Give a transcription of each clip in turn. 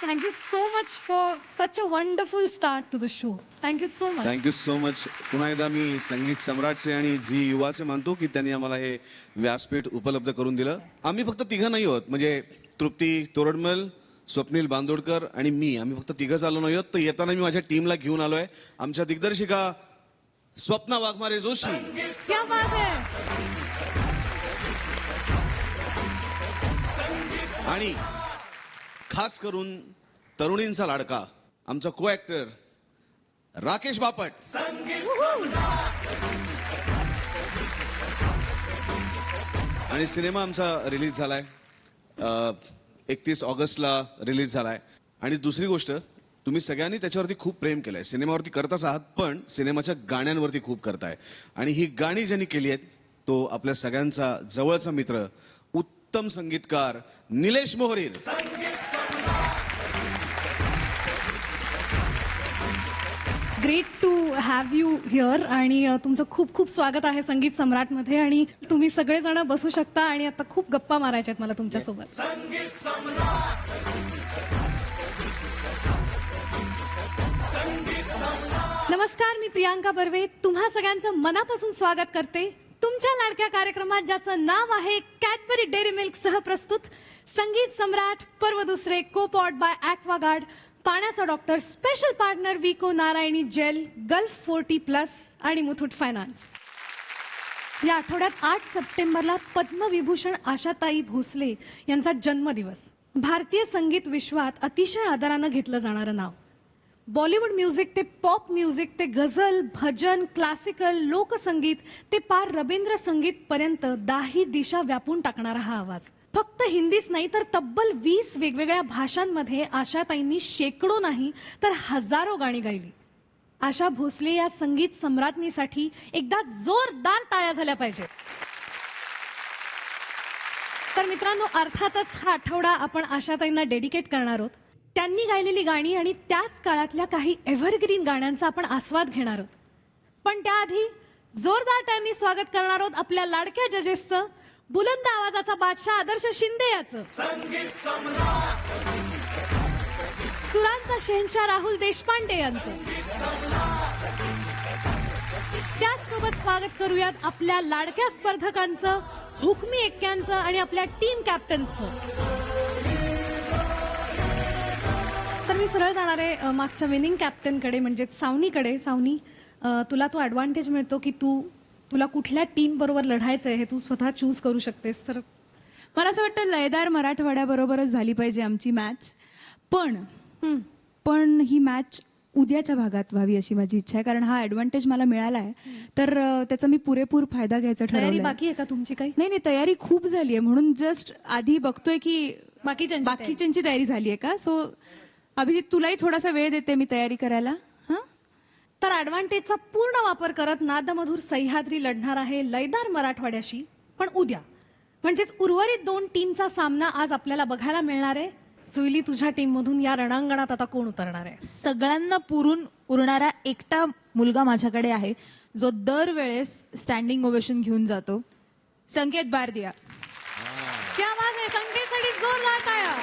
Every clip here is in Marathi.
Thank you so much for such a wonderful start to the show. Thank you so much. Thank you so much. पुन्हा एकदा मी संगीत सम्राटचे आणि जी युवाचे मानतो की त्यांनी आम्हाला हे व्यासपीठ उपलब्ध करून दिलं. आम्ही फक्त तिघं नाही आहोत, म्हणजे तृप्ती तोरडमल, स्वप्नील बांदोडकर आणि मी. आम्ही फक्त तिघंच आलो नाही आहोत. तर येताना मी माझ्या टीमला घेऊन आलोय. आमच्या दिग्दर्शिका स्वप्ना वाघमारे जोशी, क्या बात है. आणि खास करून तरुणींचा लाडका आमचा को ऍक्टर राकेश बापट. आणि सिनेमा आमचा रिलीज झालाय 31 ऑगस्टला रिलीज झालाय. आणि दुसरी गोष्ट, तुम्ही सगळ्यांनी त्याच्यावरती खूप प्रेम केलंय. सिनेमावरती करताच आहात, पण सिनेमाच्या गाण्यांवरती खूप करताय. आणि ही गाणी ज्यांनी केली आहेत तो आपल्या सगळ्यांचा जवळचा मित्र, उत्तम संगीतकार Nilesh Moharir. Great to have you here. आणि तुमचं खूप खूप स्वागत आहे संगीत सम्राटमध्ये. आणि तुम्ही सगळेजण बसू शकता आणि आता खूप गप्पा मारायच्या आहेत मला तुमच्यासोबत. नमस्कार, मी प्रियांका बर्वे तुम्हा सगळ्यांचं मनापासून स्वागत करते तुमच्या लाडक्या कार्यक्रमात, ज्याचं नाव आहे कॅडबरी डेअरी मिल्क सह प्रस्तुत संगीत सम्राट पर्व दुसरे, कोपॉट बाय ॲक्वागार्ड, पाण्याचा डॉक्टर, स्पेशल पार्टनर विको नारायणी जेल, गल्फ 40+ आणि मुथूट फायनान्स. या आठवड्यात 8 सप्टेंबरला पद्मविभूषण आशाताई भोसले यांचा जन्मदिवस. भारतीय संगीत विश्वात अतिशय आदरानं घेतलं जाणारं नाव. बॉलिवूड म्युझिक ते पॉप म्युझिक ते गझल, भजन, क्लासिकल, लोकसंगीत ते पार रवींद्र संगीत पर्यंत 10 दिशा व्यापून टाकणारा हा आवाज. फक्त हिंदीच नाही तर तब्बल 20 वेगवेगळ्या भाषांमध्ये आशाताईंनी शेकडो नाही तर हजारो गाणी गायली. आशा भोसले या संगीत सम्राज्ञीसाठी एकदा जोरदार टाळ्या झाल्या पाहिजे. तर मित्रांनो, अर्थातच हा आठवडा आपण आशाताईंना डेडिकेट करणार आहोत. त्यांनी गायलेली गाणी आणि त्याच काळातल्या काही एव्हरग्रीन गाण्यांचा आपण आस्वाद घेणार आहोत. पण त्याआधी जोरदार टाळ्यांनी स्वागत करणार आहोत आपल्या लाडक्या जजेसचं, बुलंद आवाजाचा बादशाह आदर्श शिंदे याचं, सुरांचा शहेनशाह राहुल देशपांडे यांचं. त्याच सोबत स्वागत करूयात आपल्या लाडक्या स्पर्धकांचं, हुकमी एक्क्यांचं आणि आपल्या टीम कॅप्टन्सचं. तर मी सरळ जाणार आहे मागच्या विनिंग कॅप्टनकडे, म्हणजे सावनीकडे. सावनी, तुला तो ॲडव्हान्टेज मिळतो की तुला कुठल्या टीम बरोबर लढायचं आहे हे तू स्वतः चूज करू शकतेस. तर मला असं वाटतं लयदार मराठवाड्याबरोबरच झाली पाहिजे आमची मॅच. पण ही मॅच उद्याच्या भागात व्हावी अशी माझी इच्छा आहे, कारण हा ॲडव्हान्टेज मला मिळाला आहे. तर त्याचा मी पुरेपूर फायदा घ्यायचा ठरवलं. बाकी आहे का तुमची काही? नाही, तयारी खूप झाली आहे, म्हणून जस्ट आधी बघतोय की बाकीच्यांची तयारी झाली आहे का. सो अभिजित, तुलाही थोडासा वेळ देते मी तयारी करायला. तर ॲडव्हान्टेजचा पूर्ण वापर करत नादमधुर सह्याद्री लढणार आहे लयदार मराठवाड्याशी. पण उद्या म्हणजेच उर्वरित 2 टीमचा सामना आज आपल्याला बघायला मिळणार आहे. सुईली, तुझ्या टीम मधून या रणांगणात आता कोण उतरणार आहे? सगळ्यांना पुरून उरणारा एकटा मुलगा माझ्याकडे आहे, जो दरवेळेस स्टँडिंग ओवेशन घेऊन जातो. संकेत बारदिया. क्या बात आहे. संकेतसाठी जोरदार टाळ्या.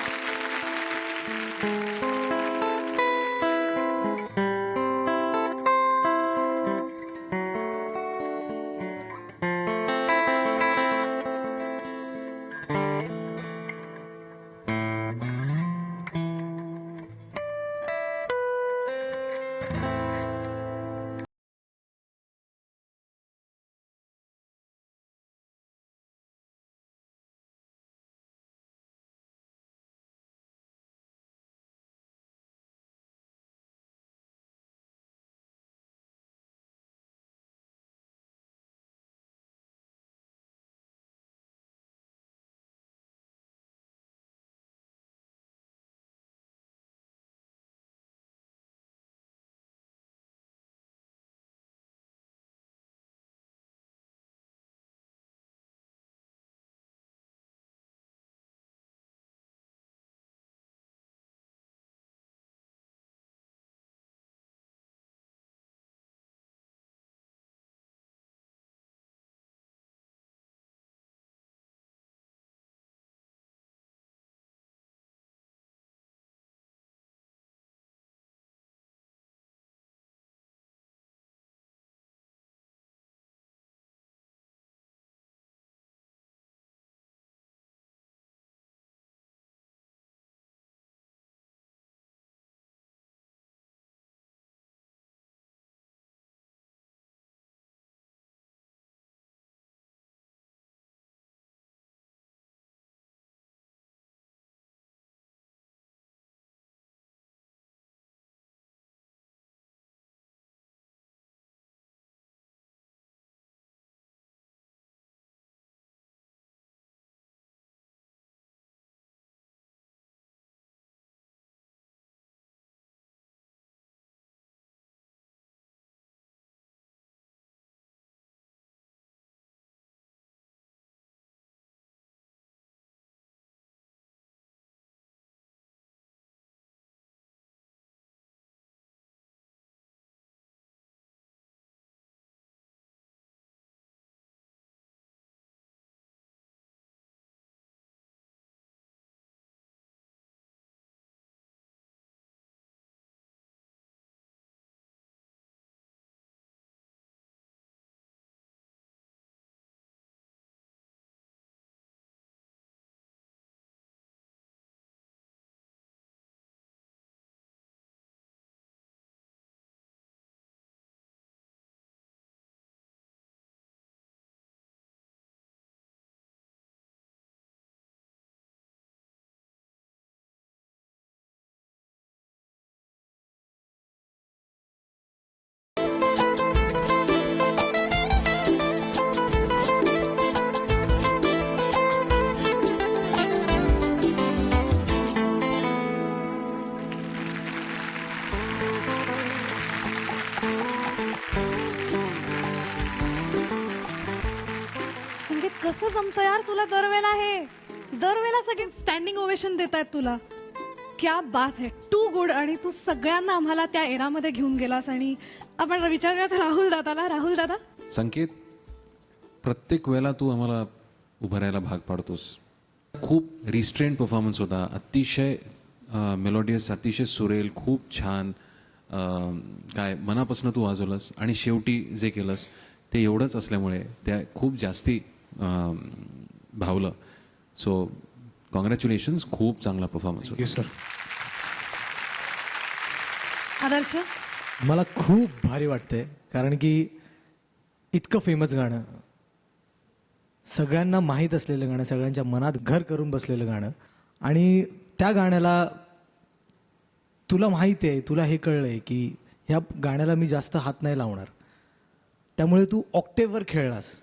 कसं जमतं यार तुला दरवेळेला हे दरवेळेला सगळे स्टँडिंग ओवेशन देत आहेत तुला. क्या बात है, टू गुड. आणि तू सगळ्यांना आम्हाला त्या एरामध्ये घेऊन गेलास. आणि आपण विचारूयात राहुल दादाला. राहुल दादा, संकेत, प्रत्येक वेळेला तू आम्हाला उभं राहायला भाग पाडतोस. खूप रिस्ट्रेंट परफॉर्मन्स होता, अतिशय मेलोडियस, अतिशय सुरेल, खूप छान. काय मनापासून तू वाजवलंस आणि शेवटी जे केलंस ते एवढंच असल्यामुळे त्या खूप जास्ती भावलं. सो कॉंग्रॅच्युलेशन्स, खूप चांगला परफॉर्मन्स होता. सर, आदर्श. मला खूप भारी वाटतंय कारण की इतकं फेमस गाणं, सगळ्यांना माहीत असलेलं गाणं, सगळ्यांच्या मनात घर करून बसलेलं गाणं, आणि त्या गाण्याला तुला माहिती आहे, तुला हे कळलंय की ह्या गाण्याला मी जास्त हात नाही लावणार, त्यामुळे तू ऑक्टेव्हवर खेळलास.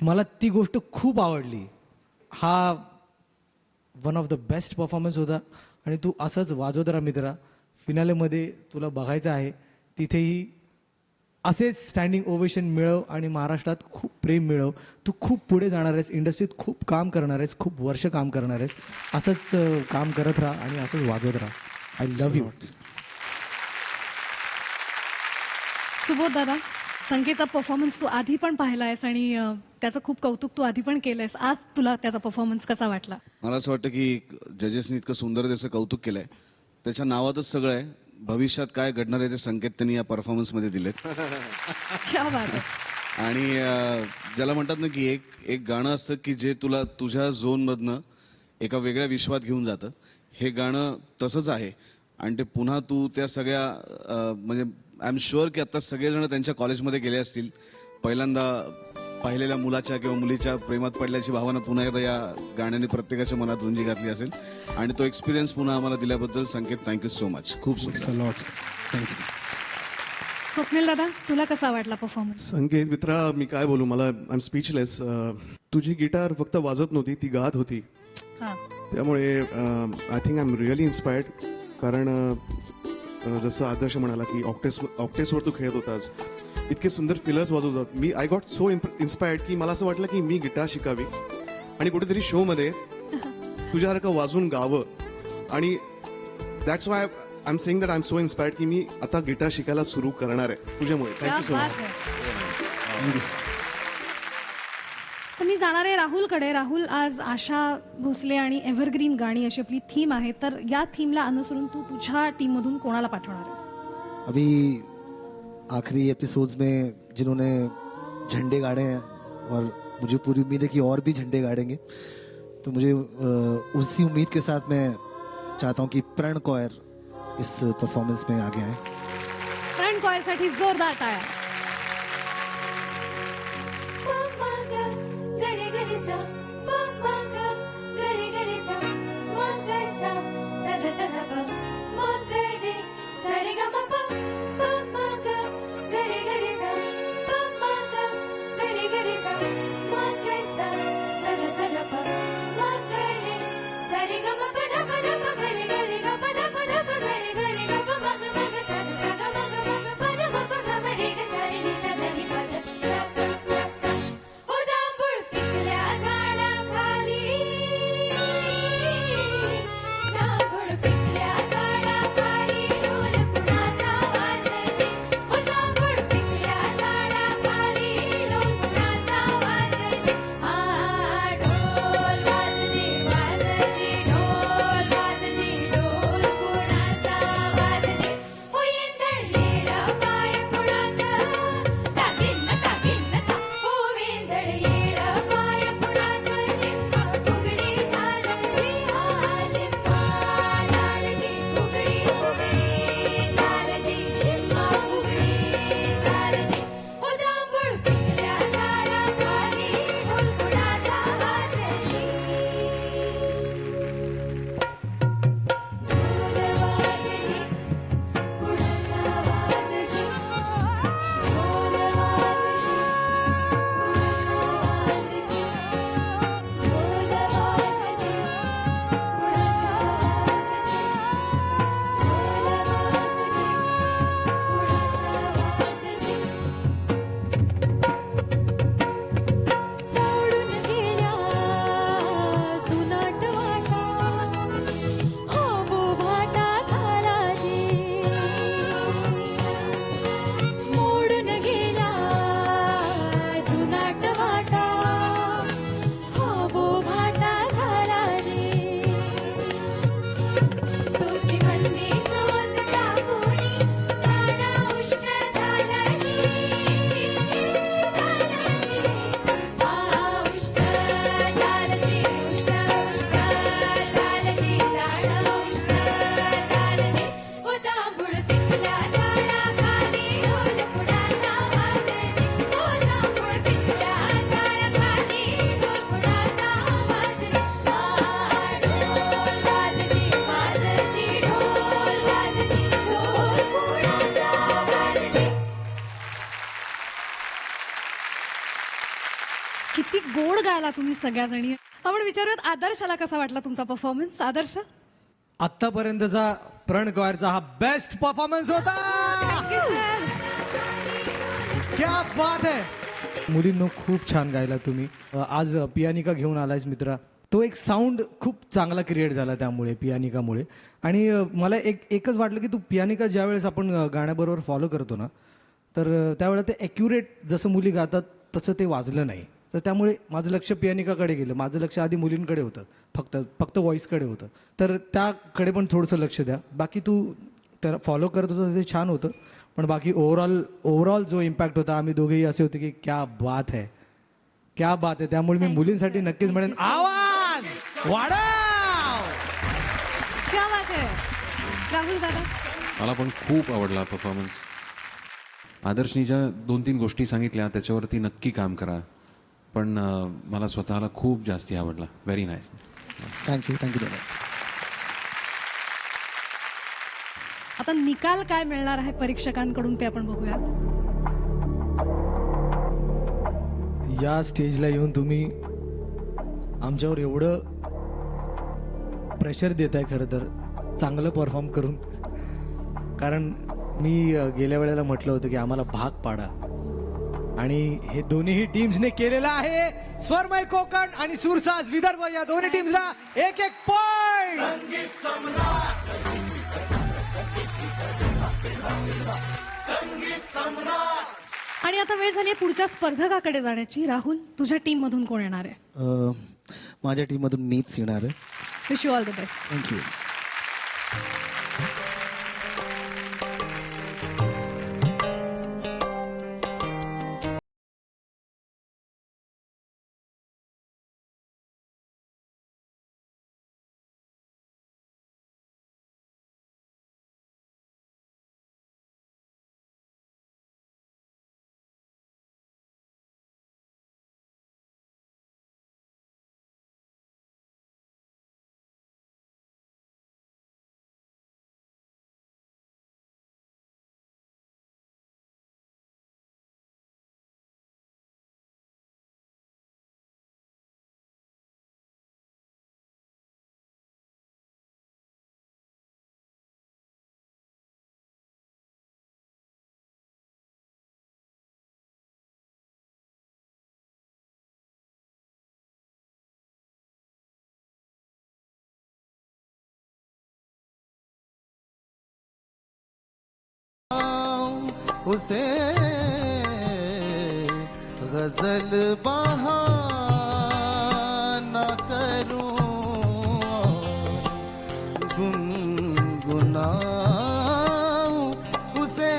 मला ती गोष्ट खूप आवडली. हा one of the best performance होता. आणि तू असंच वाजवत राहा मित्रा. फिनालेमध्ये तुला बघायचं आहे, तिथेही असेच स्टँडिंग ओवेशन मिळव आणि महाराष्ट्रात खूप प्रेम मिळव. तू खूप पुढे जाणार आहेस, इंडस्ट्रीत खूप काम करणार आहेस, खूप वर्ष काम करणार आहेस. असंच काम करत राहा आणि असंच वाजवत राहा. I love you. सुबोध दादा, संकेतचा परफॉर्मन्स तू आधी पण पाहिलायस आणि त्याचं खूप कौतुक तू आधी पण केलंयस. आज तुला त्याचा परफॉर्मन्स कसा वाटला? मला असं वाटतं की जजेसनी इतकं सुंदर त्याचं कौतुक केलंय, त्याच्या नावातच सगळं आहे. भविष्यात काय घडणार आहे ते संकेत त्यांनी या परफॉर्मन्समध्ये दिलेत. क्या बात आहे. आणि ज्याला म्हणतात ना की एक गाणं असतं की जे तुला तुझ्या झोनमधनं एका वेगळ्या विश्वात घेऊन जातं. हे गाणं तसंच आहे. आणि ते पुन्हा तू त्या सगळ्या म्हणजे आय एम शुअर की आता सगळेजण त्यांच्या कॉलेजमध्ये गेले असतील, पहिल्यांदा पाहिलेल्या मुलाच्या किंवा मुलीच्या प्रेमात पडल्याची भावना पुन्हा एकदा या गाण्याने प्रत्येकाच्या मनात रुंजी घातली असेल. आणि तो एक्सपिरियन्स पुन्हा आम्हाला दिल्याबद्दल संकेत थँक्यू सो मच. खूप सुंदर. थँक्यू. स्वप्नील दादा, तुला कसा वाटला परफॉर्मन्स? संकेत मित्रा, मी काय बोलू, मला आय एम स्पीचलेस. तुझी गिटार फक्त वाजत नव्हती, ती गात होती. त्यामुळे I think I am really inspired. कारण जसं आदर्श म्हणाला की ऑक्टेसवर तू खेळत होतास, इतके सुंदर फिलर्स वाजवतात. मी आय गॉट सो इन्स्पायर्ड की मला असं वाटलं की मी गिटार शिकावी आणि कुठेतरी शोमध्ये तुझ्यासारखं वाजून गावं. आणि that's why I am saying that I am so inspired की मी आता गिटार शिकायला सुरू करणार आहे तुझ्यामुळे. Thank you so much. तर मी जाणार आहे राहुलकडे. राहुल, आज आशा भोसले आणि एव्हरग्रीन गाणी अशी आपली थीम आहे, तर या थीमला अनुसरून तू तुझ्या टीम मधून कोणाला पाठवणार आहेस? अभी आखिरी एपिसोड्स में जिन्होंने झंडे गाड़े हैं और मुझे पूरी उम्मीद है कि और भी झंडे गाड़ेंगे, तो मुझे उसी उम्मीद के साथ मैं चाहता हूं कि प्रण कौर इस परफॉर्मेंस में आगे आए. प्रण कौरसाठी जोरदार टाळ्या. गोड गायला तुम्ही सगळ्याजणी. आपण विचारूयात आदर्शला कसा वाटला तुमचा परफॉर्मन्स. आदर्श. आतापर्यंतचा प्रण गवारचा हा बेस्ट परफॉर्मन्स होता. क्या बात आहे. मुलींनो खूप छान गायला तुम्ही. आज पियानिका घेऊन आलायस मित्रा. तो एक साऊंड खूप चांगला क्रिएट झाला त्यामुळे, पियानिकामुळे. आणि मला एकच वाटलं की तू पियानिका ज्यावेळेस आपण गाण्याबरोबर फॉलो करतो ना, तर त्यावेळेला ते ॲक्युरेट जसं मुली गातात तसं ते वाजलं नाही. तर त्यामुळे माझं लक्ष पियानिकाकडे गेलं. माझं लक्ष आधी मुलींकडे होतं, फक्त व्हॉईसकडे होतं. तर त्याकडे पण थोडंसं लक्ष द्या. बाकी तू तर फॉलो करत होता ते छान होतं, पण बाकी ओव्हरऑल जो इम्पॅक्ट होता, आम्ही दोघेही असे होते की क्या बात है, क्या बात आहे. त्यामुळे मी मुलींसाठी नक्कीच म्हणेन आवाज वाढव. क्या बात आहे. राहुल दादा. मला पण खूप आवडला परफॉर्मन्स. आदर्शनी ज्या 2-3 गोष्टी सांगितल्या त्याच्यावरती नक्की काम करा. पण मला स्वतःला खूप जास्ती आवडला. Very nice. थँक्यू दादा. आता निकाल काय मिळणार आहे परीक्षकांकडून ते आपण बघूयात. या स्टेजला येऊन तुम्ही आमच्यावर एवढं प्रेशर देत आहे खरं तर चांगलं परफॉर्म करून. कारण मी गेल्या वेळेला म्हटलं होतं की आम्हाला भाग पाडा, आणि हे दोन्हीही टीम्सने केलेलं आहे. स्वरमय कोकण आणि सुरसाज विदर्भ या दोन्ही टीम्सला 1-1 पॉइंट. आणि आता वेळ झाली पुढच्या स्पर्धकाकडे जाण्याची. राहुल, तुझ्या टीम मधून कोण येणार आहे. माझ्या टीममधून मीच येणार आहे. Wish you all the best. Thank you. उसे गजल बहाना करूं गुनगुनाऊं उसे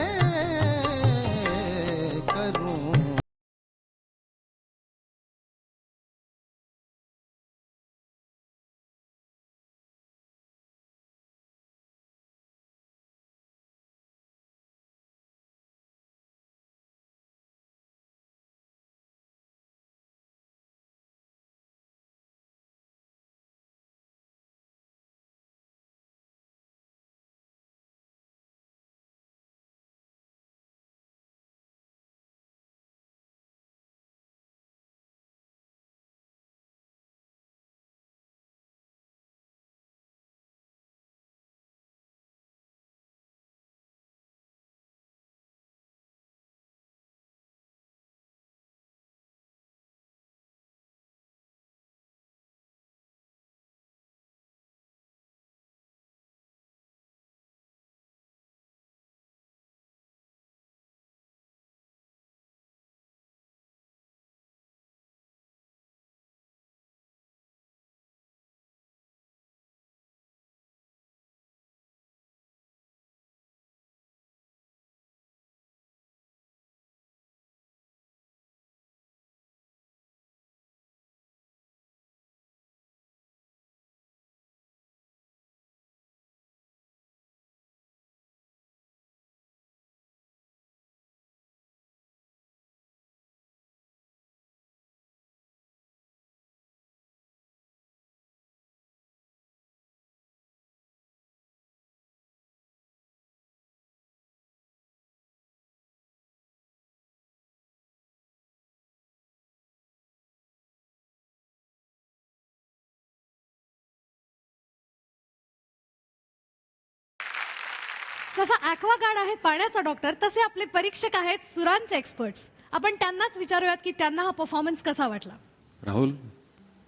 जसा ॲक्वागार्ड आहे पाण्याचा डॉक्टर, तसे आपले परीक्षक आहेत सुरांचे एक्सपर्ट्स. आपण त्यांनाच विचारूयात की त्यांना हा परफॉर्मन्स कसा वाटला. राहुल,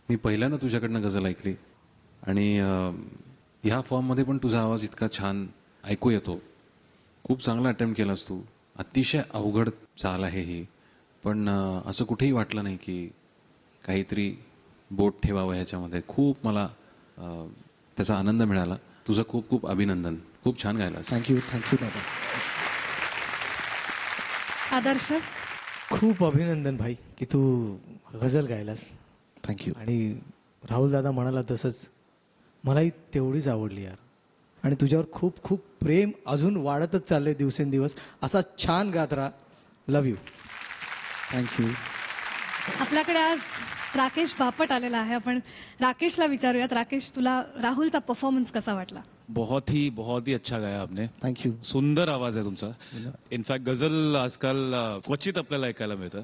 मी पहिल्यांदा तुझ्याकडनं गझल ऐकली आणि ह्या फॉर्ममध्ये पण तुझा आवाज इतका छान ऐकू येतो. खूप चांगला अटेम्प्ट केलास तू. अतिशय अवघड चाल आहे ही, पण असं कुठेही वाटलं नाही की काहीतरी बोट ठेवावं ह्याच्यामध्ये. खूप मला त्याचा आनंद मिळाला. तुझं खूप खूप अभिनंदन. खूप छान गायलास. थँक्यू दादा. आदर्श, खूप अभिनंदन भाई की तू गझल गायलास. थँक्यू. आणि राहुल दादा म्हणाला तसंच मलाही तेवढीच आवडली यार. आणि तुझ्यावर खूप खूप प्रेम अजून वाढतच चाललंय दिवसेंदिवस. असा छान गात राहा. Love you. थँक्यू. आपल्याकडे आज राकेश बापट आलेला आहे. आपण राकेशला विचारूयात. राकेश, तुला राहुलचा परफॉर्मन्स कसा वाटला. बहुत ही अच्छा गाया आपने. थँक्यू. सुंदर आवाज आहे तुमचा. इनफॅक्ट गझल आजकाल क्वचित आपल्याला ऐकायला मिळतं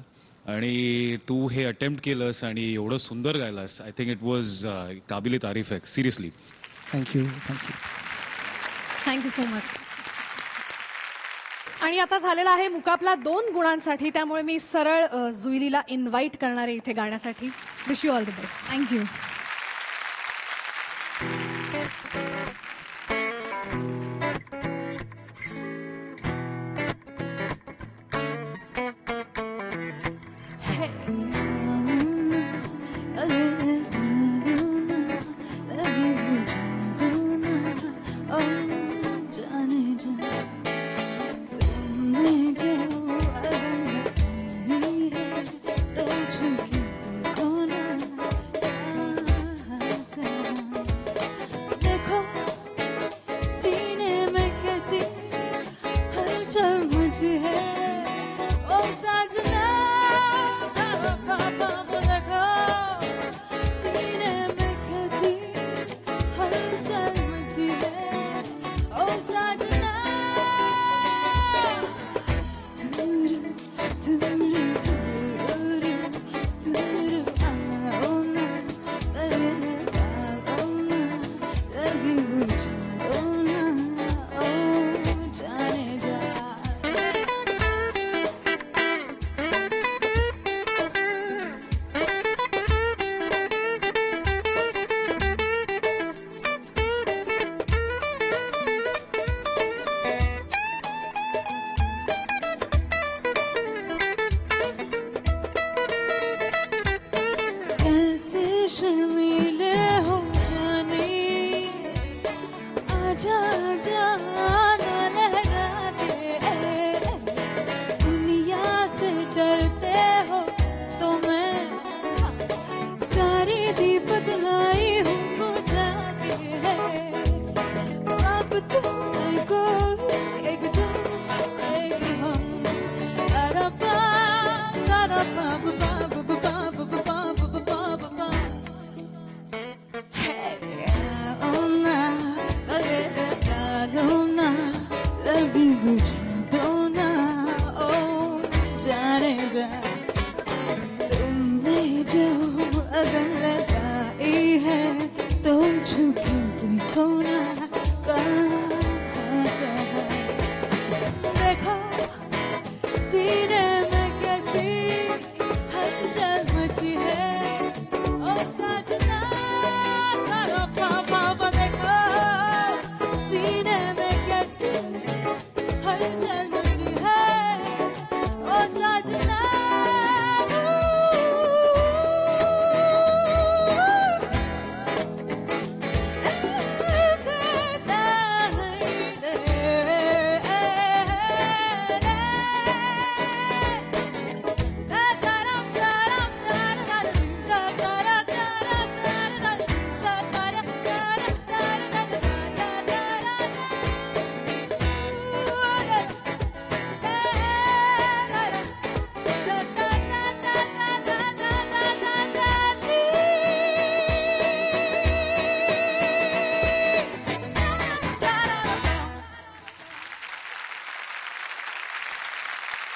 आणि तू हे अटेम्प्ट केलंस आणि एवढं सुंदर गायलास. आय थिंक इट वॉज काबिले तारीफ आहे seriously. Thank you. Thank you so much. आणि आता झालेला आहे मुकाबला 2 गुणांसाठी, त्यामुळे मी सरळ जुईलीला इन्व्हाइट करणार आहे इथे गाण्यासाठी. Wish you all the best. Thank you.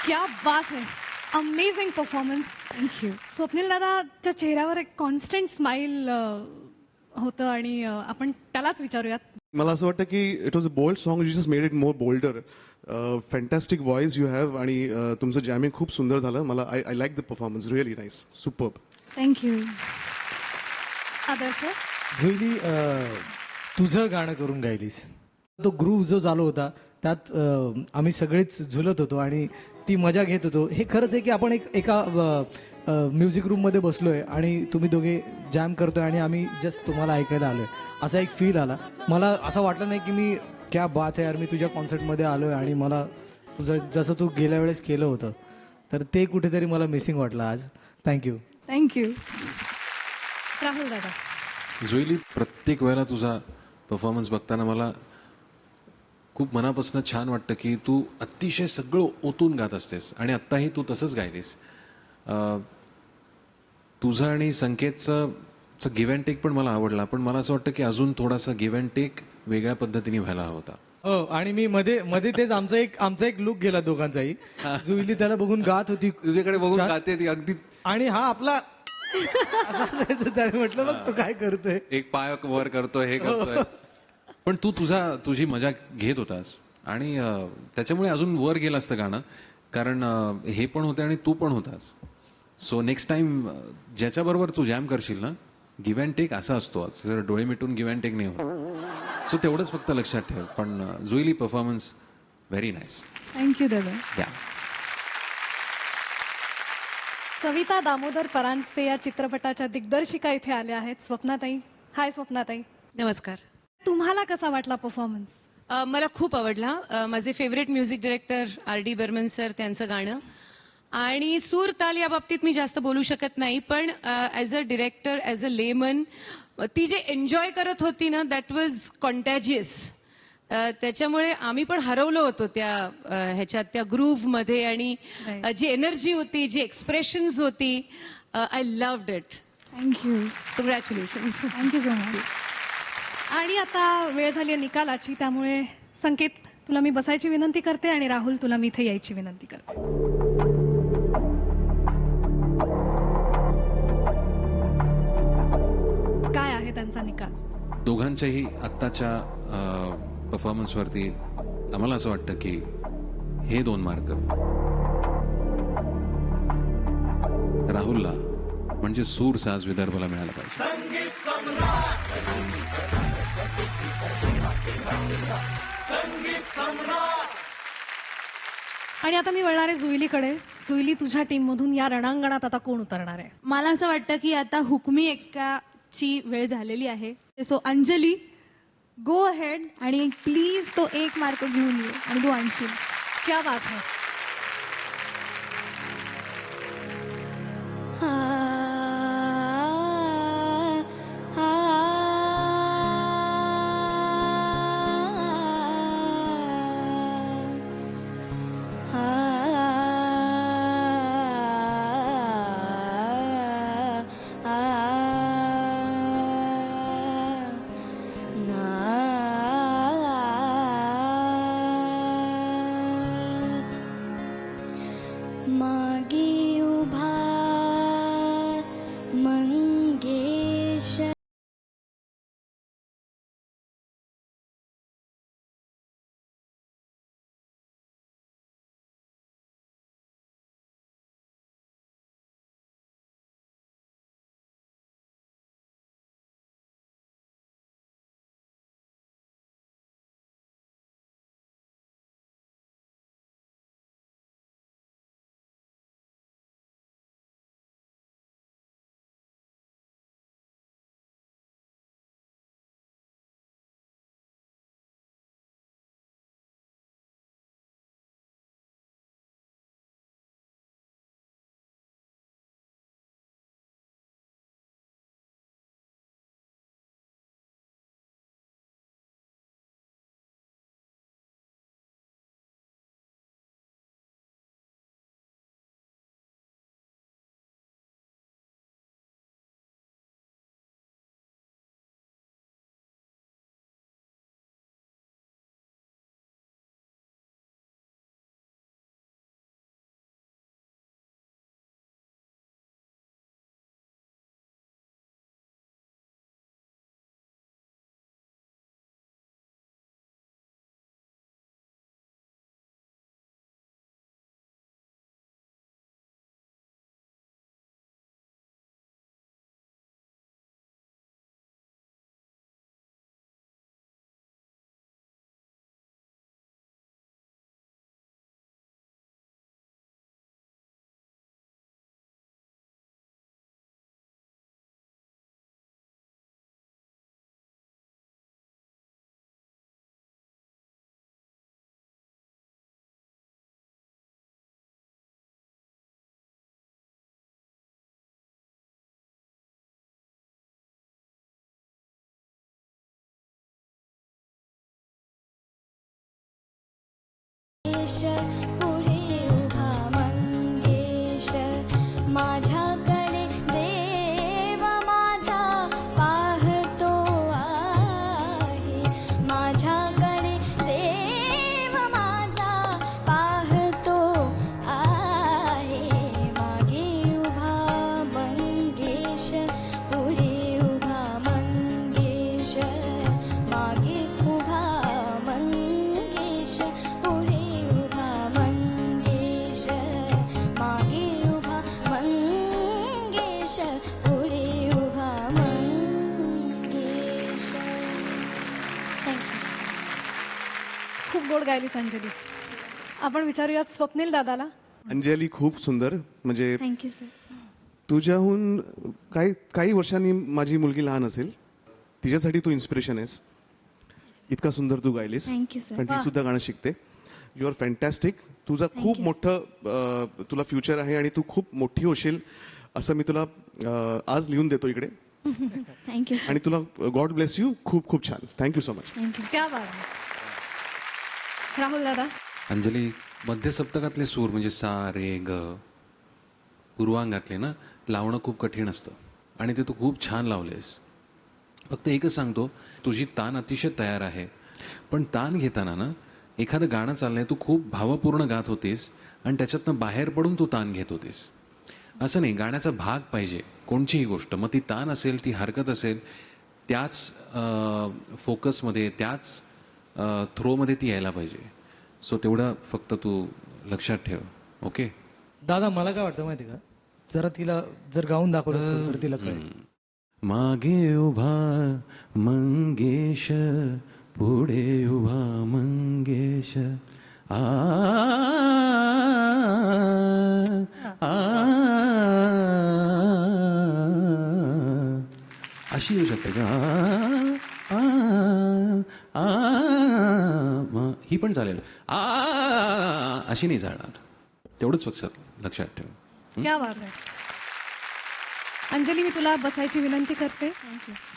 क्या बात है. Amazing performance. थँक्यू. स्वप्नील दादाच्या चेहऱ्यावर एक कॉन्स्टंट स्माइल होतं आणि आपण त्यालाच विचारूयात. मला असं वाटतं की it was a bold song, you just made it more bolder. Fantastic voice you have आणि तुमचं जॅमिंग खूप सुंदर झालं. मला I like the performance, really nice, superb. Thank you. Adarsh Juilee तुझं गाणं करून गायलीस. तो ग्रूव्ह जो चालू होता त्यात आम्ही सगळेच झुलत होतो आणि ती मजा घेत होतो. हे खरंच आहे की आपण एका म्युझिक रूममध्ये बसलोय आणि तुम्ही दोघे जॅम करतोय आणि आम्ही जस्ट तुम्हाला ऐकायला आलोय, असा एक फील आला. मला असं वाटलं नाही की मी क्या बात आहे यार, मी तुझ्या कॉन्सर्टमध्ये आलोय आणि मला तुझं जसं तू गेल्या वेळेस केलं होतं, तर ते कुठेतरी मला मिसिंग वाटलं आज. थँक्यू. थँक्यू. राहुल दादा जुईली, प्रत्येक वेळेला तुझा परफॉर्मन्स बघताना मला खूप मनापासून छान वाटतं की तू अतिशय सगळं ओतून गात असतेस आणि आत्ताही तू तसंच गायलीस. तुझं आणि संकेतचं गिव्ह अँड टेक पण मला आवडला, पण मला असं वाटतं की अजून थोडासा गिव्ह अँड टेक वेगळ्या पद्धतीने व्हायला हवा होता. हो, आणि मी मध्ये तेच आमचा एक लुक गेला दोघांचाही. जुईली त्याला बघून गात होती, तुझ्याकडे बघून छान. गाते ती अगदी, आणि हा आपला असं असायचं. त्याने म्हटलं बघ तो काय करतोय. एक पाय वर करतोय, हे करतोय. पण तू तुझी मजा घेत होतास आणि त्याच्यामुळे अजून वर गेलं असतं गाणं, कारण हे पण होते आणि तू पण होतास. सो नेक्स्ट टाइम ज्याच्याबरोबर तू जॅम करशील ना, गिव्ह अँड टेक असा असतो. आज डोळे मिटून गिव्ह अँड टेक नाही होत. सो तेवढंच फक्त लक्षात ठेव. पण Juili, performance very nice. Thank you दादा. या सविता दामोदर परांजपे या चित्रपटाच्या दिग्दर्शिका इथे आल्या आहेत. स्वप्नाताई. हाय स्वप्नाताई. नमस्कार. तुम्हाला कसा वाटला परफॉर्मन्स? मला खूप आवडला. माझे favourite music director R.D. Burman sir, त्यांचं गाणं. आणि सूर ताल या बाबतीत मी जास्त बोलू शकत नाही, पण as a director, as a lemon, ती जे एन्जॉय करत होती ना, दॅट वॉज कॉन्टॅजियस. त्याच्यामुळे आम्ही पण हरवलो होतो त्या ह्याच्यात, त्या ग्रूव्हमध्ये. आणि जी एनर्जी होती, जी एक्सप्रेशन्स होती, I loved it. Thank you. Congratulations. Thank you so much. आणि आता वेळ झाली आहे निकालाची, त्यामुळे संकेत तुला मी बसायची विनंती करते आणि राहुल तुला मी इथे यायची विनंती करते. काय आहे त्यांचा निकाल? दोघांच्याही आत्ताच्या परफॉर्मन्सवरती आम्हाला असं वाटतं की हे 2 मार्क राहुलला, म्हणजे सूर साज विदर्भला मिळाला पाहिजे. आणि आता मी वळणार आहे जुईलीकडे. जुईली, तुझ्या टीम मधून या रणांगणात आता कोण उतरणार आहे? मला असं वाटतं की आता हुकमी एक्काची वेळ झालेली आहे. सो अंजली, गो अहेड आणि प्लीज तो 1 मार्क घेऊन ये आणि तू आणशील. क्या बात है. पुढे उभा मंगेश माझ्याकडे देव माझा पाहतो आहे माझ्याकडे देव माझा पाहतो आहे मागे उभा मंगेश पुढे उभा मंगेश मागे उभा मंगेश पुढे उभा मंगेश मागे उभा मंगेश पुढे उभा मंगेश थँक्यू. खूप गोड गायलीस अंजली. आपण विचारूयात स्वप्नील दादाला. अंजली खूप सुंदर, म्हणजे थँक्यू सर. तुझ्याहून काही वर्षांनी माझी मुलगी लहान असेल, तिच्यासाठी तू इन्स्पिरेशन आहेस. इतका सुंदर तू गायलीस. Thank you, sir. पण ती सुद्धा गाणं शिकते. You are fantastic. तुझा खूप मोठं तुला फ्युचर आहे आणि तू खूप मोठी होशील असं मी तुला आज लिहून देतो इकडे. थँक्यू आणि तुला गॉड ब्लेस यू. खूप खूप छान. Thank you so much. क्या बात आहे. राहुल दादा. अंजली, मध्य सप्तकातले सूर म्हणजे सा रे ग पूर्वांगातले ना लावणं खूप कठीण असतं आणि ते तू खूप छान लावलेस. फक्त एकच सांगतो, तुझी तान अतिशय तयार आहे, पण तान घेताना ना एखादं गाणं चाललंय, तू खूप भावपूर्ण गात होतीस आणि त्याच्यातनं बाहेर पडून तू तान घेत होतीस. असं नाही, गाण्याचा भाग पाहिजे कोणचीही गोष्ट. मग ती तान असेल, ती हरकत असेल, त्याच फोकसमध्ये, त्याच थ्रोमध्ये ती यायला पाहिजे. सो तेवढं फक्त तू लक्षात ठेव. ओके दादा, मला काय वाटतं माहिती का, जरा तिला जर गाऊन दाखवलं तर तिला कळेल. मागे उभा मंगेश पुढे उभा मंगेश आ अशी येऊ शकते का? ही पण चालेल. अशी नाही चालणार. तेवढंच फक्त लक्षात ठेव. क्या बात आहे. अंजली, मी तुला बसायची विनंती करते.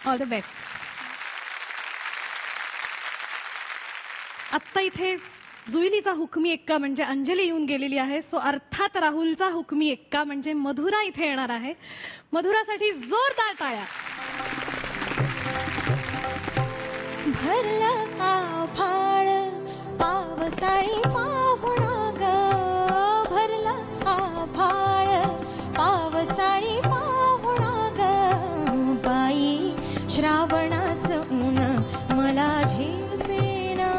All the best. आत्ता इथे जुईलीचा हुकमी एक्का म्हणजे अंजली येऊन गेलेली आहे. सो अर्थात राहुलचा हुकमी एक्का म्हणजे मधुरा इथे येणार आहे. मधुरासाठी जोरदार टाळ्या. भरला आभाळ पावसाळी पाहुणा ग भरला आभाळ पावसाळी पाहुणा ग बाई श्रावणाचं ऊन मला झेपेना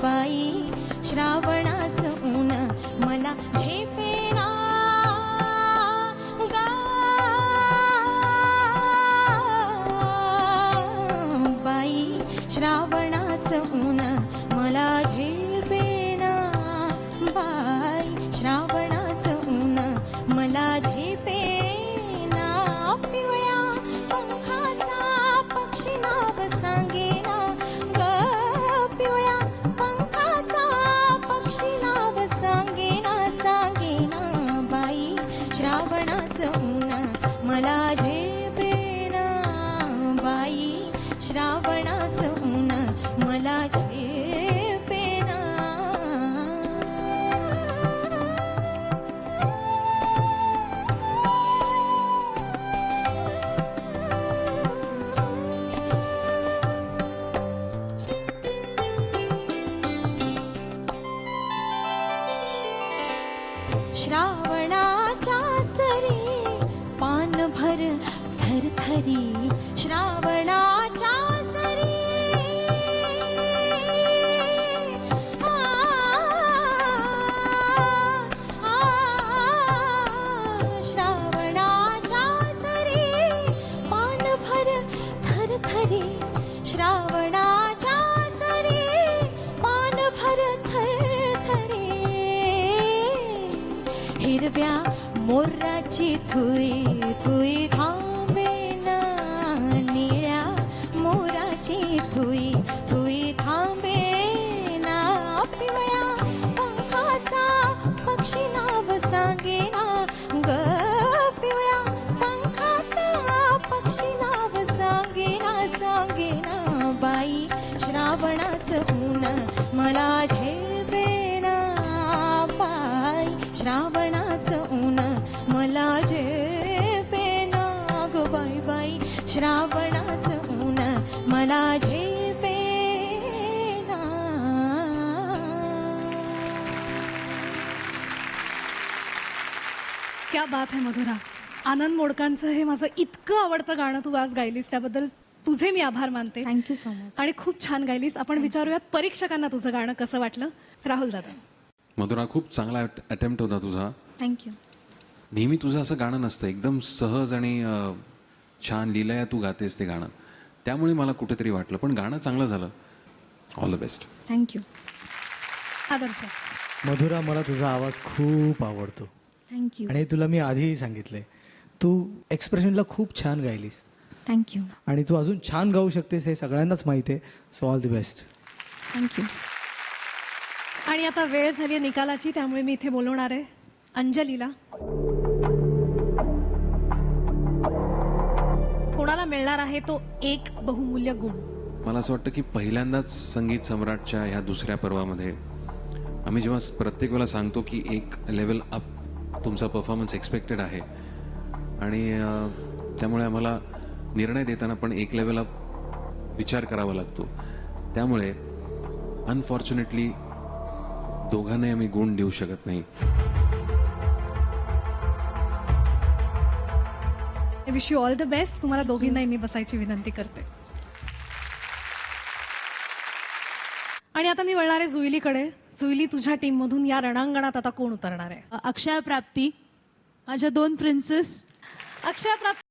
बाई श्रावणाचं ऊन मला झेपेना गा बाई श्रावणाचं ऊन मला झेपेना बाई श्रावणाचं ऊन मला झेपेना पिवळ्या पंखाचा पक्षी नाव सांगेना ग पिवळ्या पंखाचा पक्षी नाव सांगेना सांगेना बाई श्रावणाचं ऊन मला झेपेना बाई श्रावणाचं ऊन मला झेपेना. श्रावणाच्या सरी पानभर थरथरी श्रावणाच्या सरी श्रावणाच्या सरी पानभर थरथरी श्रावणाच्या सरी पानभर थरथरी हिरव्या मोराची थुई थुई थांबेना निळ्या मोराची थुई थुई थांबेना पिवळ्या पंखाचा पक्षी नाव सांगेना ग पिवळ्या पंखाचा पक्षी नाव सांगेना सांगेना बाई श्रावणाचं ऊन मला झेपेना श्रावणाचं ऊन मला झेपेना ग बाई बाई, श्रावणाचं ऊन मला झेपेना. क्या बात आहे मधुरा. आनंद मोडकांचं हे माझं इतकं आवडतं गाणं तू आज गायलीस, त्याबद्दल तुझे मी आभार मानते. Thank you so much. आणि खूप छान गायलीस. आपण विचारूयात परीक्षकांना तुझं गाणं कसं वाटलं. राहुल दादा. मधुरा, खूप चांगला अटेम्प्ट होता तुझा. थँक्यू. नेहमी तुझं असं गाणं नसतं, एकदम सहज आणि छान लीलया तू गातेस ते गाणं, त्यामुळे मला कुठेतरी वाटलं, पण गाणं चांगलं झालं. All the best. थँक्यू. आदर्श. मधुरा, मला तुझा आवाज खूप आवडतो थँक्यू. आणि तुला मी आधीही सांगितलंय, तू एक्सप्रेशनला खूप छान गायलीस थँक्यू. आणि तू अजून छान गाऊ शकतेस हे सगळ्यांनाच माहिती आहे. So all the best. Thank you. आणि आता वेळ झाली आहे निकालाची, त्यामुळे मी इथे बोलवणार आहे अंजलीला. कोणाला मिळणार आहे तो एक बहुमूल्य गुण? मला असं वाटतं की पहिल्यांदाच संगीत सम्राटच्या ह्या दुसऱ्या पर्वामध्ये आम्ही जेव्हा प्रत्येक वेळेला सांगतो की एक लेवल अप तुमचा परफॉर्मन्स एक्सपेक्टेड आहे, आणि त्यामुळे आम्हाला निर्णय देताना पण एक लेवल अप विचार करावा लागतो. त्यामुळे अनफॉर्च्युनेटली दोघांनाही आम्ही गुण देऊ शकत नाही. I wish you all the best. तुम्हाला दोघींनाही मी बसायची विनंती करते. आणि आता मी वळणार आहे जुईलीकडे. जुईली, तुझ्या टीममधून या रणांगणात आता कोण उतरणार आहे? अक्षय प्राप्ती, माझ्या 2 प्रिन्सेस. अक्षय प्राप्ती.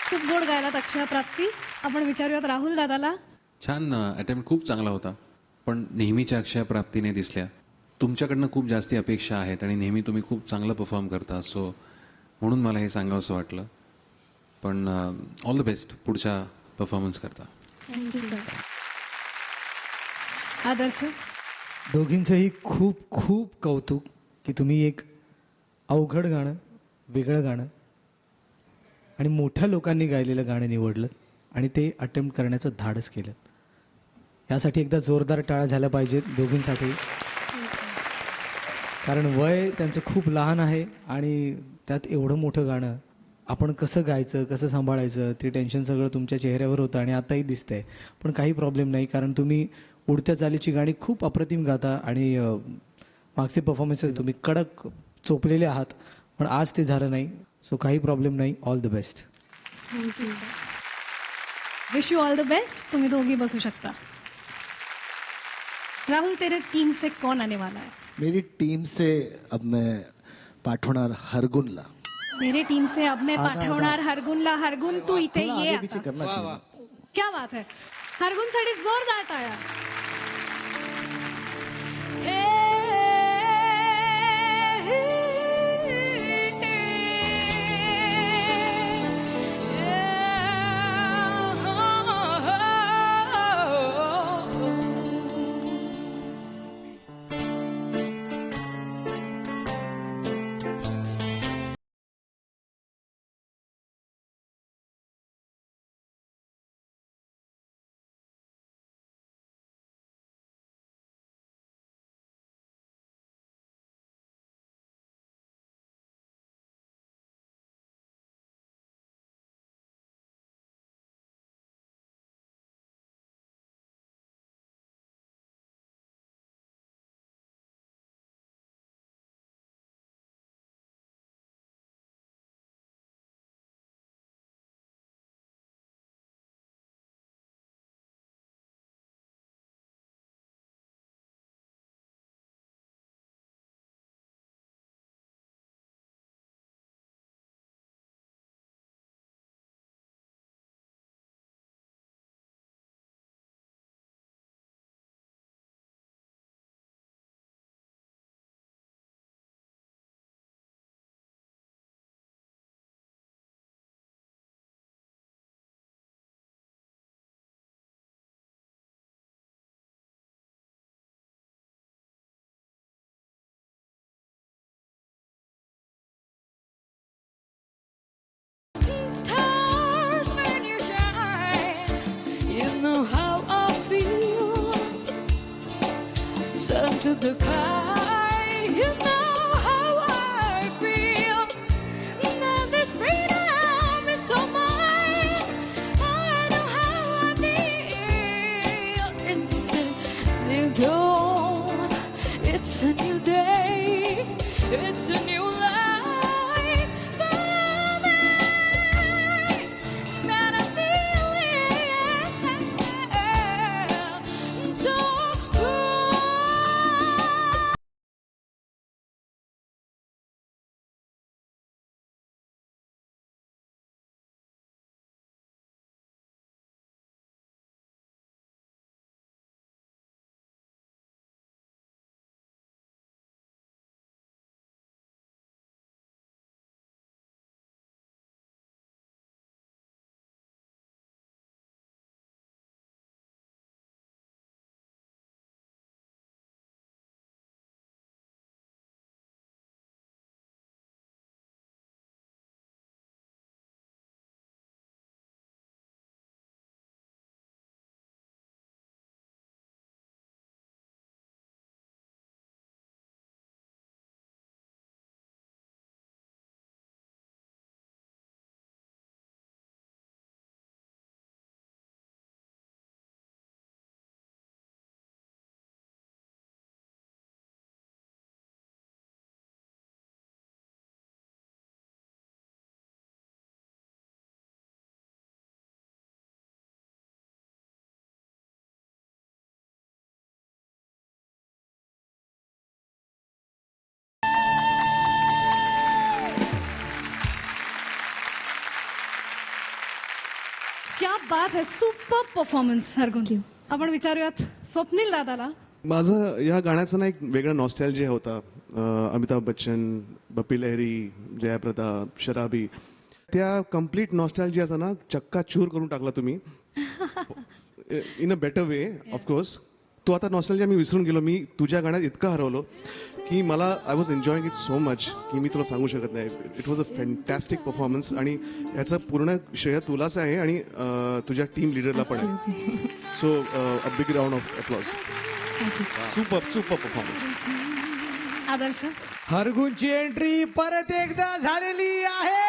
खूप गोड गायलात अक्षय प्राप्ती. आपण विचारूयात राहुल दादाला. छान अटेम्प्ट, खूप चांगला होता, पण नेहमीच्या अक्षय प्राप्तीने दिसल्या. तुमच्याकडनं खूप जास्ती अपेक्षा आहेत आणि नेहमी तुम्ही खूप चांगलं परफॉर्म करता, सो म्हणून मला हे सांगावंसं वाटलं. पण ऑल द बेस्ट पुढच्या परफॉर्मन्स करता. Thank you sir. आदर्श, दोघींचंही खूप खूप कौतुक की तुम्ही एक अवघड गाणं, वेगळं गाणं आणि मोठ्या लोकांनी गायलेलं गाणं निवडलं आणि ते अटेम्प्ट करण्याचं धाडस केलं. यासाठी एकदा जोरदार टाळ्या झाल्या पाहिजेत दोघींसाठी, कारण वय त्यांचं खूप लहान आहे आणि त्यात एवढं मोठं गाणं आपण कसं गायचं, कसं सांभाळायचं ते टेन्शन सगळं तुमच्या चेहऱ्यावर होतं आणि आताही दिसतंय. पण काही प्रॉब्लेम नाही, कारण तुम्ही उडत्या चालीची गाणी खूप अप्रतिम गाता आणि मागचे परफॉर्मन्सेस तुम्ही कडक चोपलेले आहात, पण आज ते झालं नाही. सो काही प्रॉब्लेम नाही. All the best. Thank you. Wish you all the best. तुम्ही दोघी बसू शकता. राहुल, तेरे टीम से कौन आने वाला है? मेरी टीम से अब मैं पाठवणार हरगुनला. मेरे टीम से अब मैं पाठवणार हरगुनला. हरगुन, तू इथे थोड़ा ये आगे आता. पीछे करना चाहिए. क्या बात है. हरगुनसाठी जोरदार टाळ्या. Stars when you shine, you know how I feel. Sun to the sky, you know how I feel. Now this freedom is so mine. I know how I feel. It's a new dawn, it's a new day, it's a new life. क्या बात है. Super performance Hargun. आपण विचारूयात स्वप्नील दादाला. माझं या गाण्याचा ना एक वेगळा नॉस्टॅल्जिया होता. अमिताभ बच्चन, बप्पी लहरी, जयाप्रदा, शराबी, त्या कम्प्लीट नॉस्टॅल्जियाचा ना चक्काचूर करून टाकला तुम्ही in a better way of course. तो आता नॉस्टॅल्जिया मी विसरून गेलो. मी तुझ्या गाण्यात इतकं हरवलो की मला I was enjoying it so much की मी तुला सांगू शकत नाही. It was a fantastic performance आणि याचं पूर्ण श्रेय तुलाच आहे आणि तुझ्या टीम लिडरला पण आहे. So a big round of applause. Super performance. Adarsh. हरगुणची एंट्री परत एकदा झालेली आहे.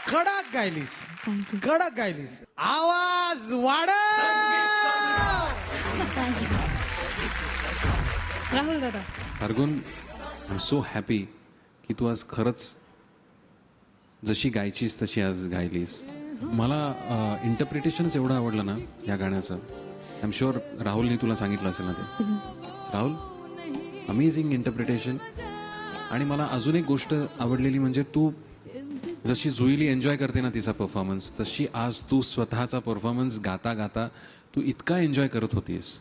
कडक गायलीस. आवाज वाढव. राहुल दादा. Hargun, I am so happy की तू आज खरंच जशी गायचीस तशी आज गायलीस. मला इंटरप्रिटेशनच एवढं आवडलं ना या गाण्याचं. आय एम शुअर राहुलनी तुला सांगितलं असेल ना ते. Rahul, amazing interpretation. आणि मला अजून एक गोष्ट आवडलेली म्हणजे तू जशी जुईली एन्जॉय करते ना तिचा परफॉर्मन्स, तशी आज तू स्वतःचा परफॉर्मन्स गाता गाता तू इतका एन्जॉय करत होतीस.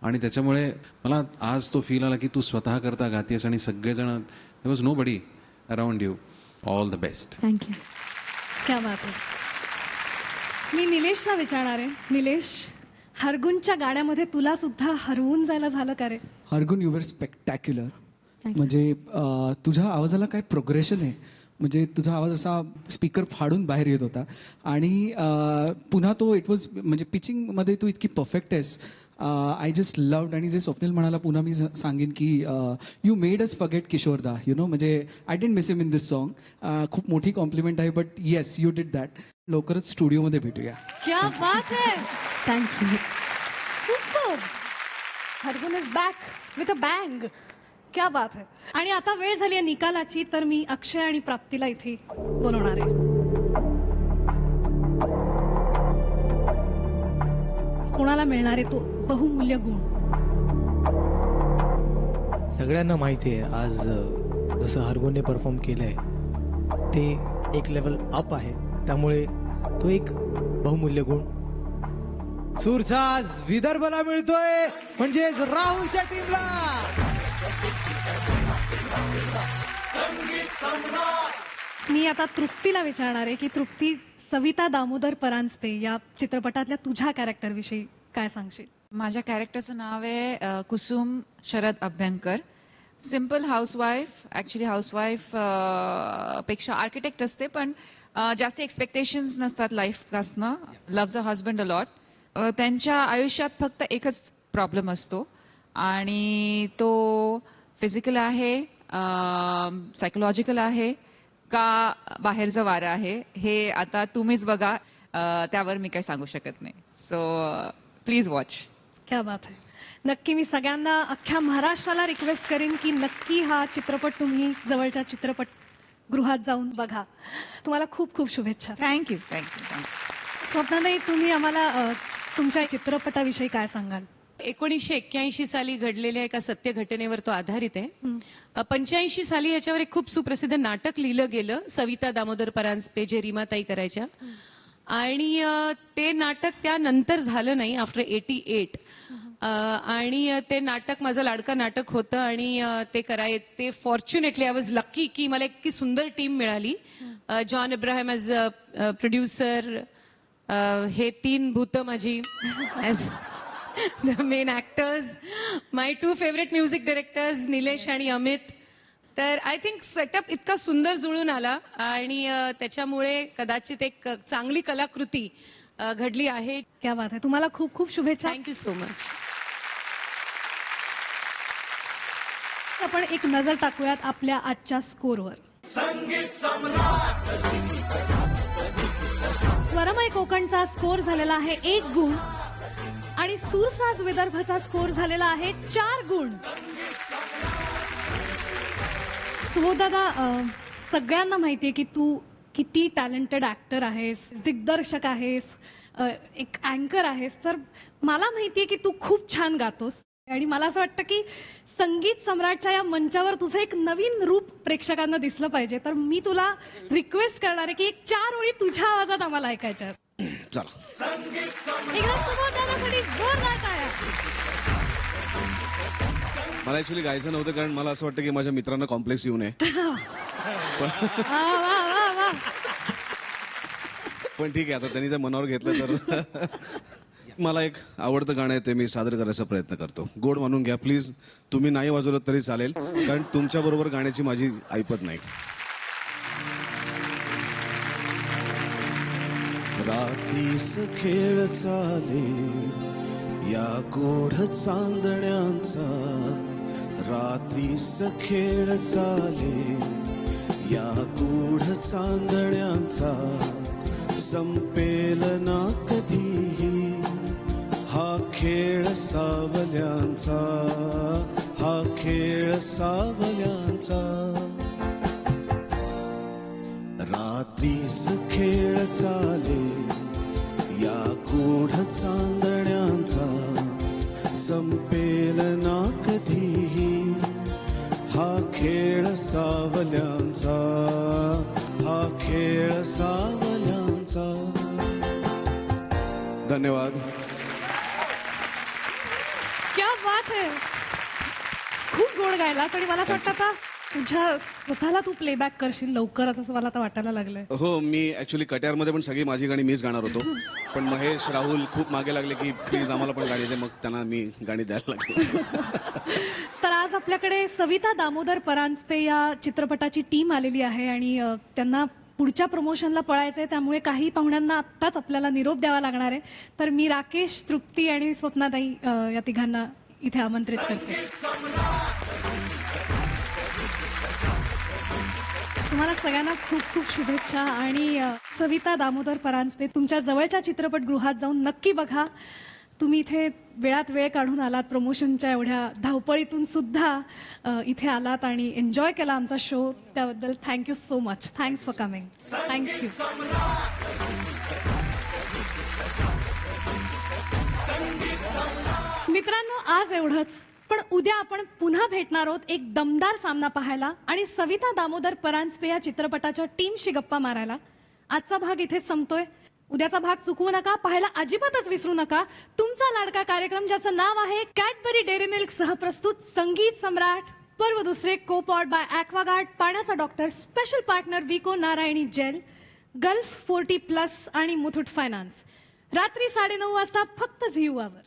आणि त्याच्यामुळे मला आज तो फील आला की तू स्वतः करता गातीस आणि सगळेजण, there was nobody around you. All the best. Thank you. क्या बात आहे. मी निलेशला विचारणार आहे. निलेश, हरगुणच्या गाण्यामध्ये तुला सुद्धा हरवून जायला झालं का रे? Hargun, you were spectacular. म्हणजे तुझ्या आवाजाला काय प्रोग्रेशन आहे. म्हणजे तुझा आवाज असा स्पीकर फाडून बाहेर येत होता आणि पुन्हा तो इट वॉज म्हणजे पिचिंगमध्ये तू इतकी परफेक्ट आहेस. I just loved. आणि जे स्वप्नील म्हणाला पुन्हा मी सांगेन की you made us forget Kishoreda. You know, म्हणजे I didn't miss him in this song. खूप मोठी कॉम्प्लिमेंट आहे. But yes, you did that. लवकरच स्टुडिओमध्ये भेटूया. क्या बात है. Thank you. Super. Hargun is back with a bang. क्या बात है. आणि आता वेळ झाली आहे निकालाची, तर मी अक्षय आणि प्राप्तीला इथे बोलवणार आहे. कोणाला मिळणार आहे तो बहुमूल्य गुण? सगळ्यांना माहिती आहे आज जसं हरगुनने परफॉर्म केलंय ते एक लेवल अप आहे. त्यामुळे तो एक बहुमूल्य गुण सूरचा आज विदर्भला मिळतोय, म्हणजेच राहुलच्या टीमला. मी आता तृप्तीला विचारणार आहे की तृप्ती, सविता दामोदर परांजपे या चित्रपटातल्या तुझ्या कॅरेक्टरविषयी काय सांगशील? माझ्या कॅरेक्टरचं नाव आहे Kusum Sharad Abhyankar. Simple housewife. Actually housewife पेक्षा आर्किटेक्ट असते, पण जास्त एक्सपेक्टेशन्स नसतात लाईफपासनं. Loves a husband a lot. त्यांच्या आयुष्यात फक्त एकच प्रॉब्लेम असतो आणि तो फिजिकल आहे, सायकोलॉजिकल आहे का बाहेरचं वारं आहे, हे आता तुम्हीच बघा. त्यावर मी काही सांगू शकत नाही. So please watch. क्या बात आहे. नक्की मी सगळ्यांना, अख्ख्या महाराष्ट्राला रिक्वेस्ट करेन की नक्की हा चित्रपट तुम्ही जवळच्या चित्रपटगृहात जाऊन बघा. तुम्हाला खूप खूप शुभेच्छा. थँक्यू. स्वप्नाताई, तुम्ही आम्हाला तुमच्या चित्रपटाविषयी काय सांगाल? 1981 साली घडलेल्या एका सत्य घटनेवर तो आधारित आहे. 85 साली याच्यावर एक खूप सुप्रसिद्ध नाटक लिहिलं गेलं, सविता दामोदर परांजपे, जे रीमाताई करायच्या. आणि ते नाटक त्यानंतर झालं नाही, आफ्टर 88. आणि ते नाटक माझं लाडकं नाटक होतं आणि ते फॉर्च्युनेटली आय वॉज लकी की मला इतकी सुंदर टीम मिळाली. जॉन इब्राहिम ॲज प्रोड्युसर, हे 3 भूतं माझी as the main actors, my 2 favourite music directors Nilesh आणि अमित. तर आय थिंक सेटअप इतका सुंदर जुळून आला आणि त्याच्यामुळे कदाचित एक चांगली कलाकृती घडली आहे. क्या बात आहे. तुम्हाला खूप खूप शुभेच्छा. Thank you so much. आपण एक नजर टाकूयात आपल्या आजच्या स्कोरवर. स्वरमय कोकणचा स्कोर झालेला आहे 1 गुण आणि सूरसाज विदर्भचा स्कोर झालेला आहे 4 गुण. सो दादा, सगळ्यांना माहितीये की तू किती टॅलेंटेड ऍक्टर आहेस, दिग्दर्शक आहेस, एक अँकर आहेस. तर मला माहितीये की तू खूप छान गातोस आणि मला असं वाटतं की संगीत सम्राटच्या या मंचावर तुझं एक नवीन रूप प्रेक्षकांना दिसलं पाहिजे. तर मी तुला रिक्वेस्ट करणार आहे की एक 4 ओळी तुझ्या आवाजात आम्हाला ऐकायच्या आहेत. चला एकदा सुबोध दादासाठी जोरदार टाळ्या. मला ऍक्च्युली गायचं नव्हतं कारण मला असं वाटतं की माझ्या मित्रांना कॉम्प्लेक्स येऊ नये वा वा वा वा. पण ठीक आहे, आता त्यांनी जर मनावर घेतलं तर मला एक आवडतं गाणं आहे ते मी सादर करायचा प्रयत्न करतो. गोड मानून घ्या प्लीज. तुम्ही नाही वाजवलं तरी चालेल कारण तुमच्या बरोबर गाण्याची माझी ऐपत नाही. रात्रीस खेळ चाले या गोड चांदण्यांचा, रात्रीस खेळ चाले या गूढ चांदण्यांचा, संपेल ना कधीही हा खेळ सावल्यांचा, हा खेळ सावल्यांचा. रात्रीस खेळ चाले या गूढ चांदण्यांचा, संपेल ना कधीही हा खेळ सावल्यांचा, हा खेळ सावल्यांचा. धन्यवाद. क्या बात आहे. खूप गोड गायलास आणि मला असं वाटतं आता तुझ्या स्वतःला तू प्लेबॅक करशील लवकरच असं मला आता वाटायला लागलंय. हो, मी ऍक्च्युली कट्यारमध्ये पण सगळी माझी गाणी मीच गाणार होतो, पण महेश राहुल खूप मागे लागले की प्लीज आम्हाला पण गाणी दे, मग त्यांना मी गाणी द्यायला लागले. तर आज आपल्याकडे सविता दामोदर परांजपे या चित्रपटाची टीम आलेली आहे आणि त्यांना पुढच्या प्रमोशनला पळायचंय, त्यामुळे काही पाहुण्यांना आत्ताच आपल्याला निरोप द्यावा लागणार आहे. तर मी राकेश, तृप्ती आणि स्वप्नाताई या तिघांना इथे आमंत्रित करते. तुम्हाला सगळ्यांना खूप खूप शुभेच्छा. आणि सविता दामोदर परांजपे, तुमच्या जवळच्या चित्रपटगृहात जाऊन नक्की बघा. तुम्ही इथे वेळात वेळ काढून आलात, प्रमोशनच्या एवढ्या धावपळीतून सुद्धा इथे आलात आणि एन्जॉय केला आमचा शो, त्याबद्दल thank you so much. Thanks for coming. Thank you. मित्रांनो, आज एवढंच, पण उद्या आपण पुन्हा भेटणार आहोत एक दमदार सामना पाहायला आणि सविता दामोदर परांजपे या चित्रपटाच्या टीमशी गप्पा मारायला. आजचा भाग इथेच संपतोय. उद्याचा भाग चुकवू नका, पाहायला अजिबातच विसरू नका. तुमचा लाडका कार्यक्रम ज्याचं नाव आहे कॅडबरी डेअरी मिल्क सहप्रस्तुत संगीत सम्राट, पर्व दुसरे, कोपॉड बाय ॲक्वागार्ड, पाण्याचा डॉक्टर, स्पेशल पार्टनर विको नारायणी जेल, गल्फ 40+ आणि मुथूट फायनान्स. रात्री 9:30 वाजता फक्त झी युवावर.